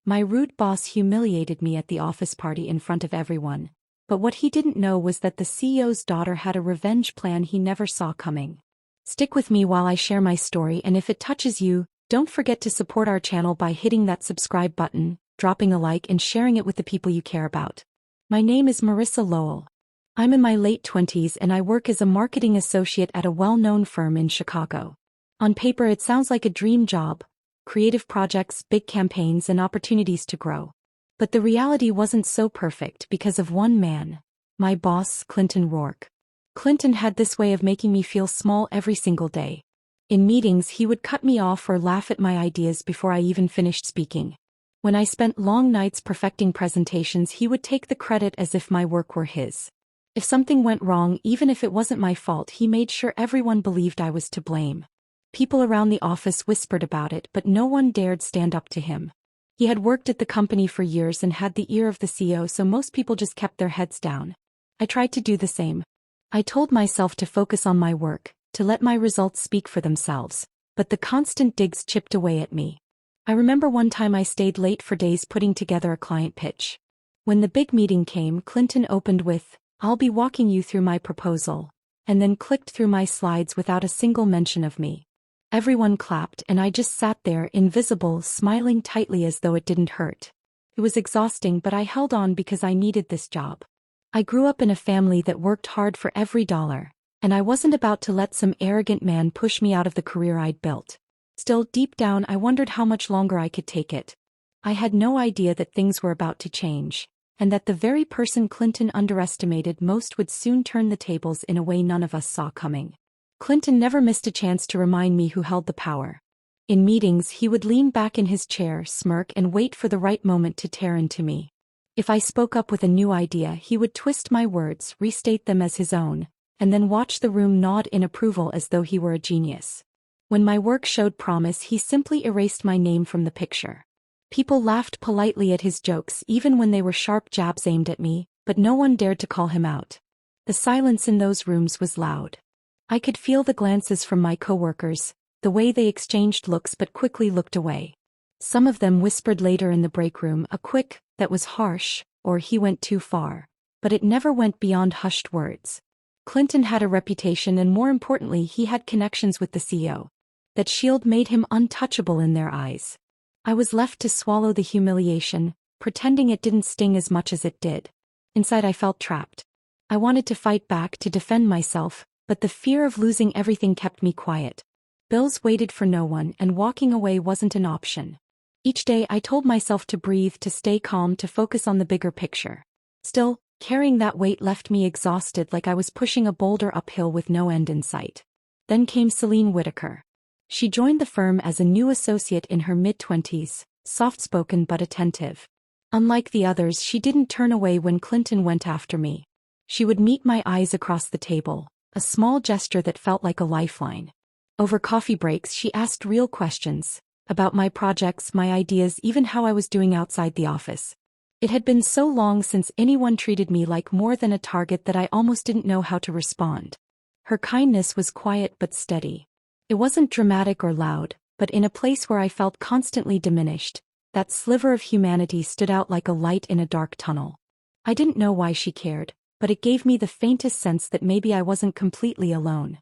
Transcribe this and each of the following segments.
My rude boss humiliated me at the office party in front of everyone. But what he didn't know was that the CEO's daughter had a revenge plan he never saw coming. Stick with me while I share my story, and if it touches you, don't forget to support our channel by hitting that subscribe button, dropping a like and sharing it with the people you care about. My name is Marissa Lowell. I'm in my late 20s and I work as a marketing associate at a well-known firm in Chicago. On paper it sounds like a dream job: creative projects, big campaigns, and opportunities to grow. But the reality wasn't so perfect because of one man, my boss, Clinton Rourke. Clinton had this way of making me feel small every single day. In meetings he would cut me off or laugh at my ideas before I even finished speaking. When I spent long nights perfecting presentations, he would take the credit as if my work were his. If something went wrong, even if it wasn't my fault, he made sure everyone believed I was to blame. People around the office whispered about it, but no one dared stand up to him. He had worked at the company for years and had the ear of the CEO, so most people just kept their heads down. I tried to do the same. I told myself to focus on my work, to let my results speak for themselves, but the constant digs chipped away at me. I remember one time I stayed late for days putting together a client pitch. When the big meeting came, Clinton opened with, "I'll be walking you through my proposal," and then clicked through my slides without a single mention of me. Everyone clapped and I just sat there, invisible, smiling tightly as though it didn't hurt. It was exhausting, but I held on because I needed this job. I grew up in a family that worked hard for every dollar, and I wasn't about to let some arrogant man push me out of the career I'd built. Still, deep down I wondered how much longer I could take it. I had no idea that things were about to change, and that the very person Clinton underestimated most would soon turn the tables in a way none of us saw coming. Clinton never missed a chance to remind me who held the power. In meetings he would lean back in his chair, smirk, and wait for the right moment to tear into me. If I spoke up with a new idea, he would twist my words, restate them as his own, and then watch the room nod in approval as though he were a genius. When my work showed promise, he simply erased my name from the picture. People laughed politely at his jokes even when they were sharp jabs aimed at me, but no one dared to call him out. The silence in those rooms was loud. I could feel the glances from my coworkers, the way they exchanged looks but quickly looked away. Some of them whispered later in the break room a quick, "That was harsh," or "He went too far," but it never went beyond hushed words. Clinton had a reputation, and more importantly, he had connections with the CEO. That shield made him untouchable in their eyes. I was left to swallow the humiliation, pretending it didn't sting as much as it did. Inside I felt trapped. I wanted to fight back, to defend myself, but the fear of losing everything kept me quiet. Bills waited for no one, and walking away wasn't an option. Each day I told myself to breathe, to stay calm, to focus on the bigger picture. Still, carrying that weight left me exhausted, like I was pushing a boulder uphill with no end in sight. Then came Celine Whitaker. She joined the firm as a new associate in her mid-20s, soft-spoken but attentive. Unlike the others, she didn't turn away when Clinton went after me. She would meet my eyes across the table, a small gesture that felt like a lifeline. Over coffee breaks she asked real questions, about my projects, my ideas, even how I was doing outside the office. It had been so long since anyone treated me like more than a target that I almost didn't know how to respond. Her kindness was quiet but steady. It wasn't dramatic or loud, but in a place where I felt constantly diminished, that sliver of humanity stood out like a light in a dark tunnel. I didn't know why she cared, but it gave me the faintest sense that maybe I wasn't completely alone.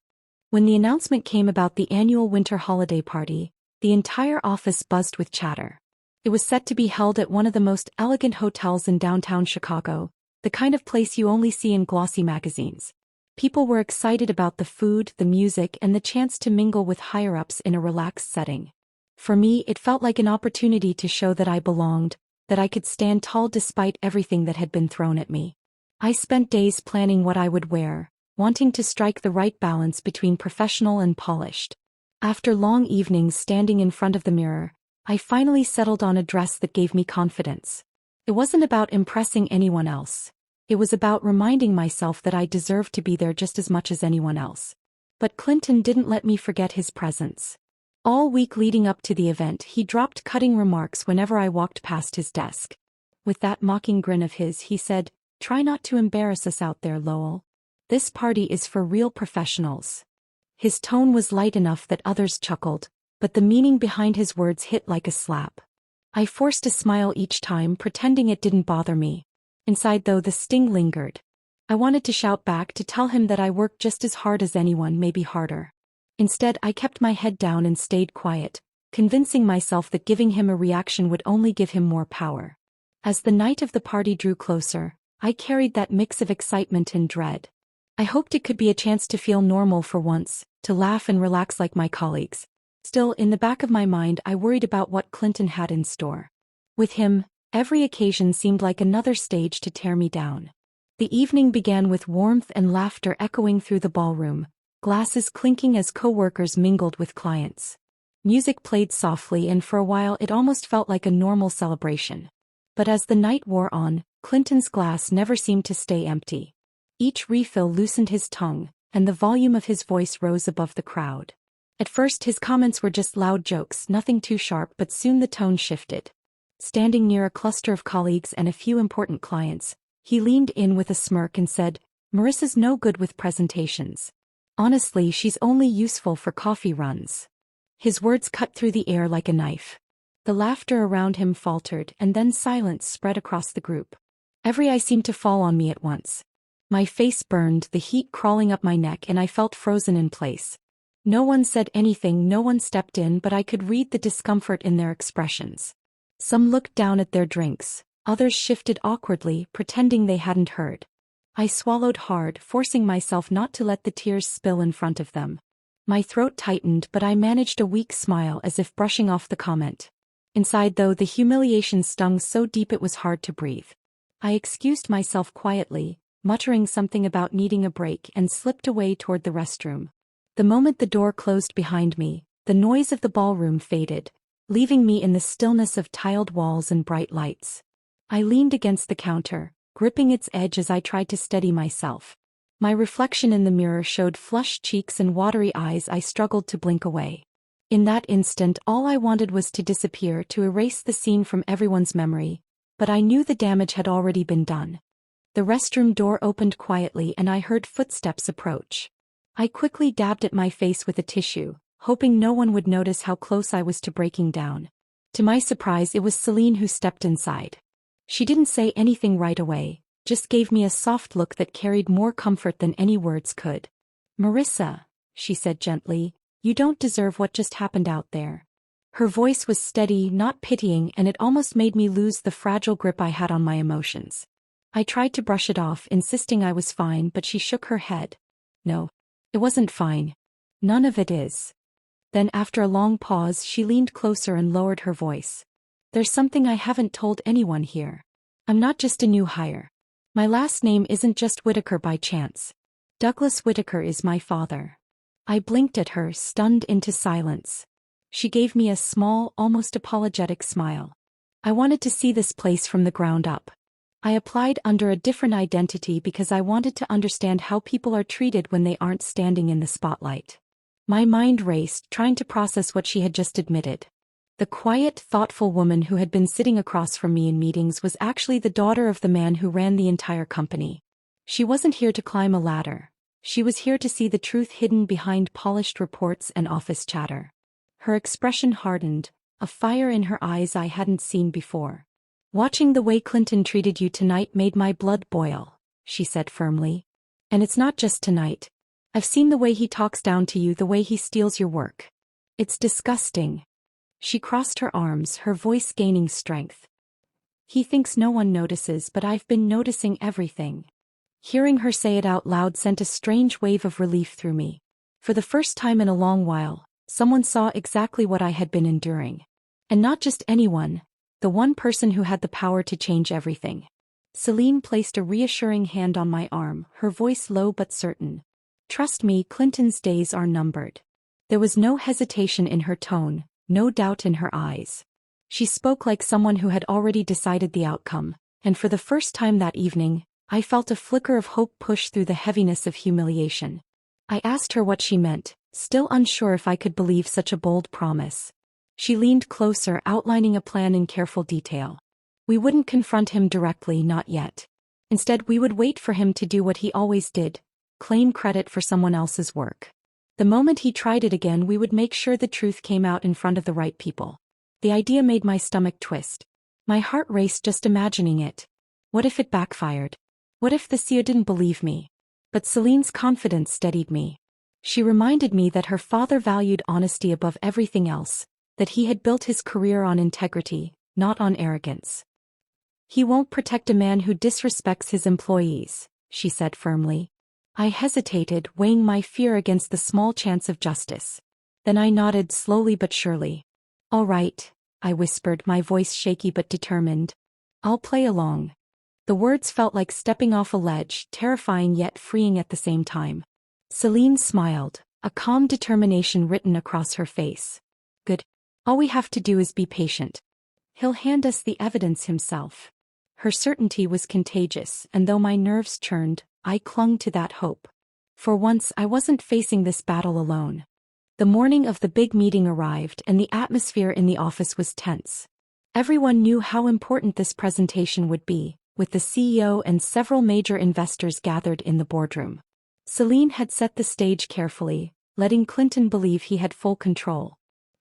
When the announcement came about the annual winter holiday party, the entire office buzzed with chatter. It was set to be held at one of the most elegant hotels in downtown Chicago, the kind of place you only see in glossy magazines. People were excited about the food, the music, and the chance to mingle with higher-ups in a relaxed setting. For me, it felt like an opportunity to show that I belonged, that I could stand tall despite everything that had been thrown at me. I spent days planning what I would wear, wanting to strike the right balance between professional and polished. After long evenings standing in front of the mirror, I finally settled on a dress that gave me confidence. It wasn't about impressing anyone else. It was about reminding myself that I deserved to be there just as much as anyone else. But Clinton didn't let me forget his presence. All week leading up to the event, he dropped cutting remarks whenever I walked past his desk. With that mocking grin of his, he said, "Try not to embarrass us out there, Lowell. This party is for real professionals." His tone was light enough that others chuckled, but the meaning behind his words hit like a slap. I forced a smile each time, pretending it didn't bother me. Inside though, the sting lingered. I wanted to shout back, to tell him that I worked just as hard as anyone, maybe harder. Instead, I kept my head down and stayed quiet, convincing myself that giving him a reaction would only give him more power. As the night of the party drew closer, I carried that mix of excitement and dread. I hoped it could be a chance to feel normal for once, to laugh and relax like my colleagues. Still, in the back of my mind, I worried about what Clinton had in store. With him, every occasion seemed like another stage to tear me down. The evening began with warmth and laughter echoing through the ballroom, glasses clinking as co-workers mingled with clients. Music played softly, and for a while it almost felt like a normal celebration. But as the night wore on, Clinton's glass never seemed to stay empty. Each refill loosened his tongue, and the volume of his voice rose above the crowd. At first his comments were just loud jokes, nothing too sharp, but soon the tone shifted. Standing near a cluster of colleagues and a few important clients, he leaned in with a smirk and said, "Marissa's no good with presentations. Honestly, she's only useful for coffee runs." His words cut through the air like a knife. The laughter around him faltered, and then silence spread across the group. Every eye seemed to fall on me at once. My face burned, the heat crawling up my neck, and I felt frozen in place. No one said anything, no one stepped in, but I could read the discomfort in their expressions. Some looked down at their drinks, others shifted awkwardly, pretending they hadn't heard. I swallowed hard, forcing myself not to let the tears spill in front of them. My throat tightened, but I managed a weak smile as if brushing off the comment. Inside though, the humiliation stung so deep it was hard to breathe. I excused myself quietly, muttering something about needing a break, and slipped away toward the restroom. The moment the door closed behind me, the noise of the ballroom faded, leaving me in the stillness of tiled walls and bright lights. I leaned against the counter, gripping its edge as I tried to steady myself. My reflection in the mirror showed flushed cheeks and watery eyes. I struggled to blink away. In that instant, all I wanted was to disappear, to erase the scene from everyone's memory, but I knew the damage had already been done. The restroom door opened quietly and I heard footsteps approach. I quickly dabbed at my face with a tissue, hoping no one would notice how close I was to breaking down. To my surprise, it was Celine who stepped inside. She didn't say anything right away, just gave me a soft look that carried more comfort than any words could. "Marissa," she said gently, "you don't deserve what just happened out there." Her voice was steady, not pitying, and it almost made me lose the fragile grip I had on my emotions. I tried to brush it off, insisting I was fine, but she shook her head. "No, it wasn't fine. None of it is." Then after a long pause, she leaned closer and lowered her voice. "There's something I haven't told anyone here. I'm not just a new hire. My last name isn't just Whitaker by chance. Douglas Whitaker is my father." I blinked at her, stunned into silence. She gave me a small, almost apologetic smile. "I wanted to see this place from the ground up. I applied under a different identity because I wanted to understand how people are treated when they aren't standing in the spotlight." My mind raced, trying to process what she had just admitted. The quiet, thoughtful woman who had been sitting across from me in meetings was actually the daughter of the man who ran the entire company. She wasn't here to climb a ladder. She was here to see the truth hidden behind polished reports and office chatter. Her expression hardened, a fire in her eyes I hadn't seen before. "Watching the way Clinton treated you tonight made my blood boil," she said firmly. "And it's not just tonight. I've seen the way he talks down to you, the way he steals your work. It's disgusting." She crossed her arms, her voice gaining strength. "He thinks no one notices, but I've been noticing everything." Hearing her say it out loud sent a strange wave of relief through me. For the first time in a long while, someone saw exactly what I had been enduring. And not just anyone, the one person who had the power to change everything. Celine placed a reassuring hand on my arm, her voice low but certain. "Trust me, Clinton's days are numbered." There was no hesitation in her tone, no doubt in her eyes. She spoke like someone who had already decided the outcome, and for the first time that evening, I felt a flicker of hope push through the heaviness of humiliation. I asked her what she meant, still unsure if I could believe such a bold promise. She leaned closer, outlining a plan in careful detail. We wouldn't confront him directly, not yet. Instead, we would wait for him to do what he always did, claim credit for someone else's work. The moment he tried it again, we would make sure the truth came out in front of the right people. The idea made my stomach twist. My heart raced just imagining it. What if it backfired? What if the CEO didn't believe me? But Celine's confidence steadied me. She reminded me that her father valued honesty above everything else, that he had built his career on integrity, not on arrogance. "He won't protect a man who disrespects his employees," she said firmly. I hesitated, weighing my fear against the small chance of justice. Then I nodded slowly but surely. "All right," I whispered, my voice shaky but determined. "I'll play along." The words felt like stepping off a ledge, terrifying yet freeing at the same time. Celine smiled, a calm determination written across her face. "Good. All we have to do is be patient. He'll hand us the evidence himself." Her certainty was contagious, and though my nerves churned, I clung to that hope. For once I wasn't facing this battle alone. The morning of the big meeting arrived, and the atmosphere in the office was tense. Everyone knew how important this presentation would be, with the CEO and several major investors gathered in the boardroom. Celine had set the stage carefully, letting Clinton believe he had full control.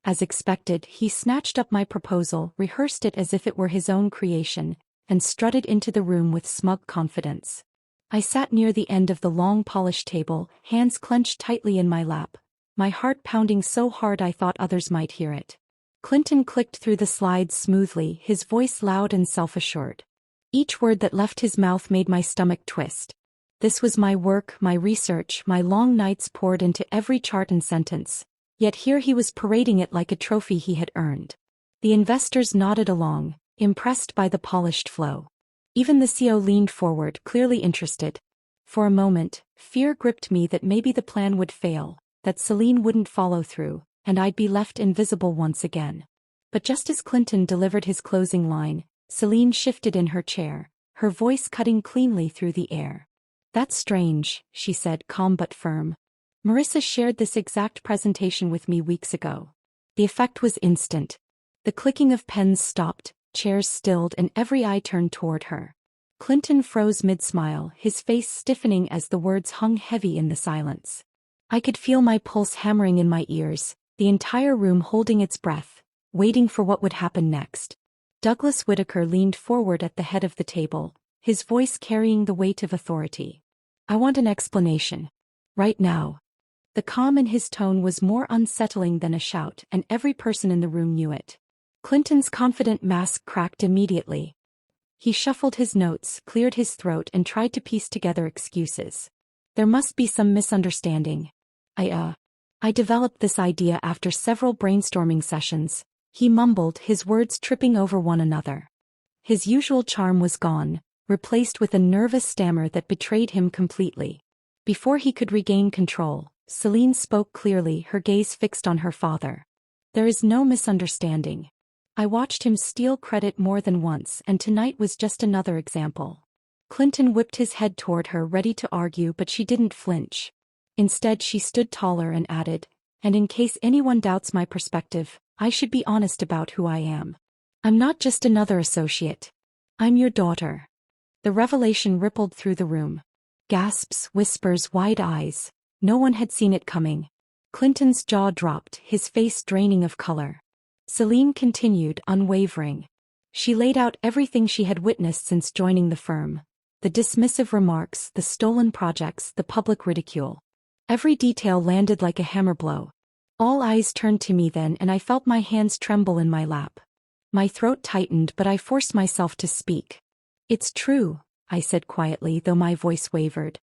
As expected, he snatched up my proposal, rehearsed it as if it were his own creation, and strutted into the room with smug confidence. I sat near the end of the long polished table, hands clenched tightly in my lap, my heart pounding so hard I thought others might hear it. Clinton clicked through the slides smoothly, his voice loud and self-assured. Each word that left his mouth made my stomach twist. This was my work, my research, my long nights poured into every chart and sentence, yet here he was parading it like a trophy he had earned. The investors nodded along, impressed by the polished flow. Even the CEO leaned forward, clearly interested. For a moment, fear gripped me that maybe the plan would fail, that Celine wouldn't follow through, and I'd be left invisible once again. But just as Clinton delivered his closing line, Celine shifted in her chair, her voice cutting cleanly through the air. "That's strange," she said, calm but firm. "Marissa shared this exact presentation with me weeks ago." The effect was instant. The clicking of pens stopped, chairs stilled, and every eye turned toward her. Clinton froze mid-smile, his face stiffening as the words hung heavy in the silence. I could feel my pulse hammering in my ears, the entire room holding its breath, waiting for what would happen next. Douglas Whitaker leaned forward at the head of the table, his voice carrying the weight of authority. "I want an explanation. Right now." The calm in his tone was more unsettling than a shout, and every person in the room knew it. Clinton's confident mask cracked immediately. He shuffled his notes, cleared his throat, and tried to piece together excuses. "There must be some misunderstanding. I developed this idea after several brainstorming sessions," he mumbled, his words tripping over one another. His usual charm was gone, replaced with a nervous stammer that betrayed him completely. Before he could regain control, Celine spoke clearly, her gaze fixed on her father. "There is no misunderstanding. I watched him steal credit more than once, and tonight was just another example." Clinton whipped his head toward her, ready to argue, but she didn't flinch. Instead, she stood taller and added, "And in case anyone doubts my perspective, I should be honest about who I am. I'm not just another associate. I'm your daughter." The revelation rippled through the room. Gasps, whispers, wide eyes. No one had seen it coming. Clinton's jaw dropped, his face draining of color. Celine continued, unwavering. She laid out everything she had witnessed since joining the firm. The dismissive remarks, the stolen projects, the public ridicule. Every detail landed like a hammer blow. All eyes turned to me then, and I felt my hands tremble in my lap. My throat tightened, but I forced myself to speak. "It's true," I said quietly, though my voice wavered.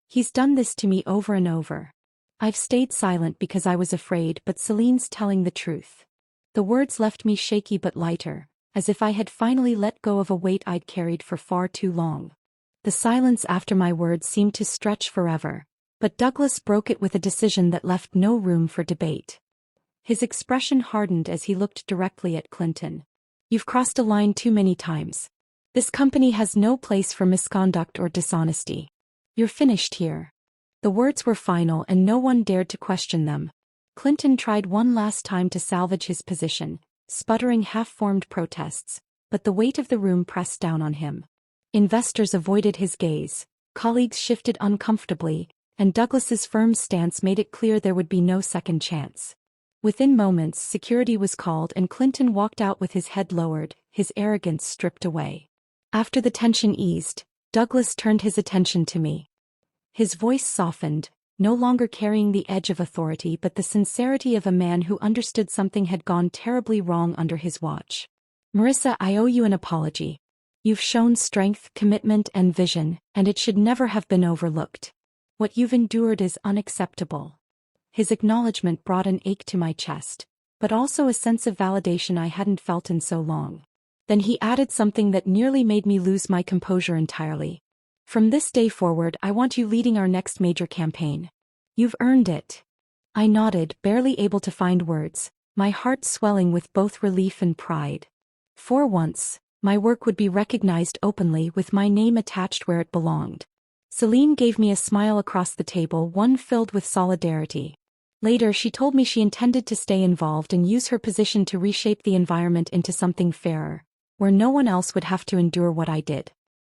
"He's done this to me over and over. I've stayed silent because I was afraid, but Celine's telling the truth." The words left me shaky but lighter, as if I had finally let go of a weight I'd carried for far too long. The silence after my words seemed to stretch forever, but Douglas broke it with a decision that left no room for debate. His expression hardened as he looked directly at Clinton. "You've crossed a line too many times. This company has no place for misconduct or dishonesty. You're finished here." The words were final, and no one dared to question them. Clinton tried one last time to salvage his position, sputtering half-formed protests, but the weight of the room pressed down on him. Investors avoided his gaze, colleagues shifted uncomfortably, and Douglas's firm stance made it clear there would be no second chance. Within moments, security was called and Clinton walked out with his head lowered, his arrogance stripped away. After the tension eased, Douglas turned his attention to me. His voice softened, no longer carrying the edge of authority but the sincerity of a man who understood something had gone terribly wrong under his watch. "Marissa, I owe you an apology. You've shown strength, commitment, and vision, and it should never have been overlooked. What you've endured is unacceptable." His acknowledgement brought an ache to my chest, but also a sense of validation I hadn't felt in so long. Then he added something that nearly made me lose my composure entirely. "From this day forward, I want you leading our next major campaign. You've earned it." I nodded, barely able to find words, my heart swelling with both relief and pride. For once, my work would be recognized openly with my name attached where it belonged. Celine gave me a smile across the table, one filled with solidarity. Later she told me she intended to stay involved and use her position to reshape the environment into something fairer, where no one else would have to endure what I did.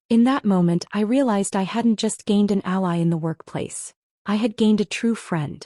In that moment I realized I hadn't just gained an ally in the workplace. I had gained a true friend.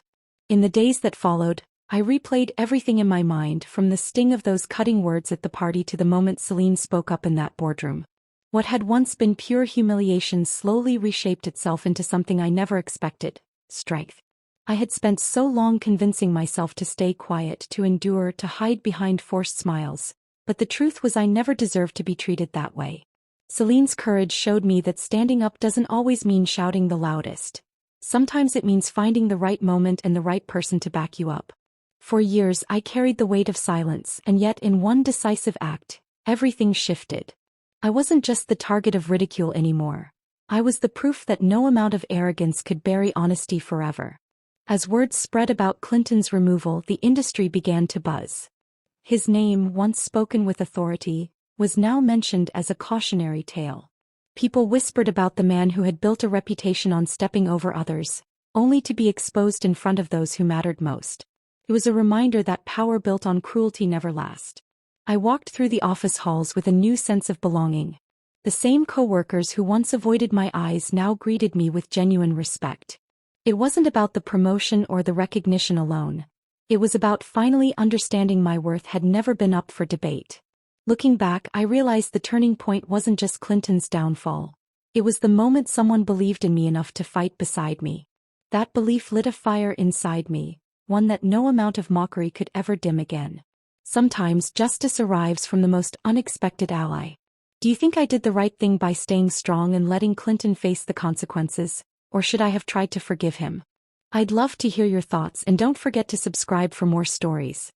In the days that followed, I replayed everything in my mind, from the sting of those cutting words at the party to the moment Celine spoke up in that boardroom. What had once been pure humiliation slowly reshaped itself into something I never expected: strength. I had spent so long convincing myself to stay quiet, to endure, to hide behind forced smiles, but the truth was I never deserved to be treated that way. Celine's courage showed me that standing up doesn't always mean shouting the loudest. Sometimes it means finding the right moment and the right person to back you up. For years I carried the weight of silence, and yet in one decisive act, everything shifted. I wasn't just the target of ridicule anymore. I was the proof that no amount of arrogance could bury honesty forever. As words spread about Clinton's removal, the industry began to buzz. His name, once spoken with authority, was now mentioned as a cautionary tale. People whispered about the man who had built a reputation on stepping over others, only to be exposed in front of those who mattered most. It was a reminder that power built on cruelty never lasts. I walked through the office halls with a new sense of belonging. The same coworkers who once avoided my eyes now greeted me with genuine respect. It wasn't about the promotion or the recognition alone. It was about finally understanding my worth had never been up for debate. Looking back, I realized the turning point wasn't just Clinton's downfall. It was the moment someone believed in me enough to fight beside me. That belief lit a fire inside me, one that no amount of mockery could ever dim again. Sometimes justice arrives from the most unexpected ally. Do you think I did the right thing by staying strong and letting Clinton face the consequences, or should I have tried to forgive him? I'd love to hear your thoughts, and don't forget to subscribe for more stories.